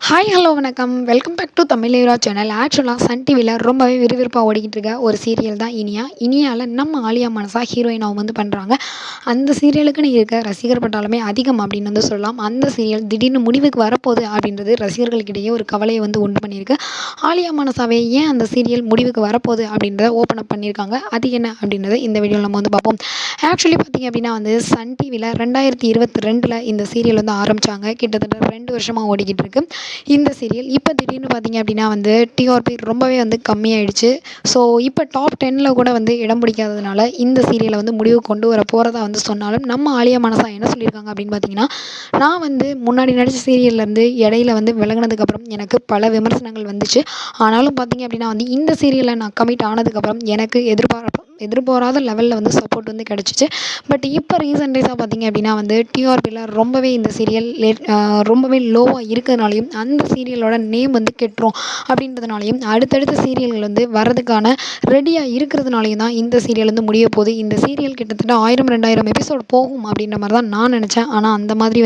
Hi hello வணக்கம். Welcome back to Tamilera channel. ஆக்சுவலாக Sun டிவியில் ரொம்பவே விறுவிறுப்பாக ஓடிக்கிட்டு இருக்க ஒரு சீரியல் தான் இனியா. இனியாவில் நம்ம ஆலியா மனசா ஹீரோயின் அவங்க பண்ணுறாங்க. அந்த சீரியலுக்குன்னு இருக்க ரசிகர் பட்டாலுமே அதிகம் அப்படின்னு சொல்லலாம். அந்த சீரியல் திடீர்னு முடிவுக்கு வரப்போகுது அப்படின்றது ரசிகர்களுக்கிடையே ஒரு கவலையை உண்டு பண்ணியிருக்கு. ஆலியா மனசாவே ஏன் அந்த சீரியல் முடிவுக்கு வரப்போகுது அப்படின்றத ஓப்பன் அப் பண்ணியிருக்காங்க. அது என்ன அப்படின்றத இந்த வீடியோவில் நம்ம பார்ப்போம். ஆக்சுவலி பார்த்திங்க அப்படின்னா சன் டிவியில் 2022 இந்த சீரியல் ஆரம்பித்தாங்க. கிட்டத்தட்ட 2 வருஷமாக ஓடிக்கிட்டு இருக்கு இந்த சீரியல். இப்போ திடீர்னு பார்த்திங்க அப்படின்னா டிஆர்பி ரொம்பவே கம்மியாயிடுச்சு. ஸோ இப்போ டாப் 10ல் கூட இடம் பிடிக்காததுனால இந்த சீரியலை முடிவு கொண்டு வர போகிறதா சொன்னாலும் நம்ம ஆலியா மனசா என்ன சொல்லியிருக்காங்க அப்படின்னு பார்த்தீங்கன்னா, நான் முன்னாடி நடித்த சீரியல்லேருந்து இடையில விலகினதுக்கப்புறம் எனக்கு பல விமர்சனங்கள் வந்துச்சு. ஆனாலும் பார்த்திங்க அப்படின்னா இந்த சீரியலில் நான் கமிட் ஆனதுக்கப்புறம் எனக்கு எதிர்பாராத லெவலில் சப்போர்ட் கிடச்சிச்சு. பட் இப்போ ரீசன்ட் டேஸாக பார்த்திங்க அப்படின்னா டிஆர்பியில் ரொம்பவே இந்த சீரியல் ரொம்பவே லோவாக இருக்கிறதுனாலையும் அந்த சீரியலோட நேம் கெட்டுரும் அப்படின்றதுனாலையும் அடுத்தடுத்த சீரியல்கள் வரதுக்கான ரெடியாக இருக்கிறதுனாலையும் தான் இந்த சீரியல் முடிய போகுது. இந்த சீரியல் கிட்டத்தட்ட 1000-2000 எபிசோட் போகும் அப்படின்ற மாதிரி தான் நான் நினச்சேன். ஆனால் அந்த மாதிரி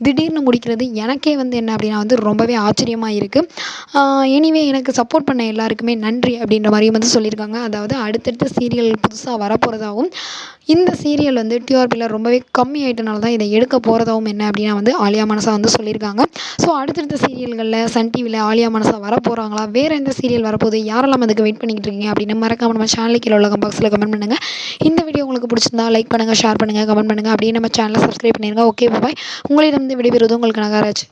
திடீர்னு முடிக்கிறது எனக்கே என்ன அப்படின்னா ரொம்பவே ஆச்சரியமாக இருக்குது. எனிவே எனக்கு சப்போர்ட் பண்ண எல்லாருக்குமே நன்றி அப்படின்ற மாதிரியும் சொல்லியிருக்காங்க. அதாவது அடுத்தடுத்த சீரியல் புதுசாக வரப்போகிறதாகவும் இந்த சீரியல் டிஆர்பியில் ரொம்பவே கம்மி ஆகிட்டனால தான் இதை எடுக்க போகிறதாகவும் என்ன அப்படின்னா ஆலியா மனசா சொல்லியிருக்காங்க. ஸோ அடுத்தடுத்த சீரியல்களில் சன் டிவியில் ஆலியா மனசா வர போகிறாங்களா, வேறு எந்த சீரியல் வரப்போகுது, யாரெல்லாம் அதுக்கு வெயிட் பண்ணிக்கிட்டு இருக்கீங்க அப்படின்னு மறக்காம நம்ம சேனலுக்கு கீழே உள்ள பாக்ஸில் கமெண்ட் பண்ணுங்கள். இந்த வீடியோ உங்களுக்கு பிடிச்சிருந்தா லைக் பண்ணுங்கள், ஷேர் பண்ணுங்கள், கமெண்ட் பண்ணுங்கள். அப்படியே நம்ம சேனலை சப்ஸ்கிரைப் பண்ணிடுங்க. Okay bye. உங்களிடம் விடைபெறுவது உங்களுக்கு நகராஜ்.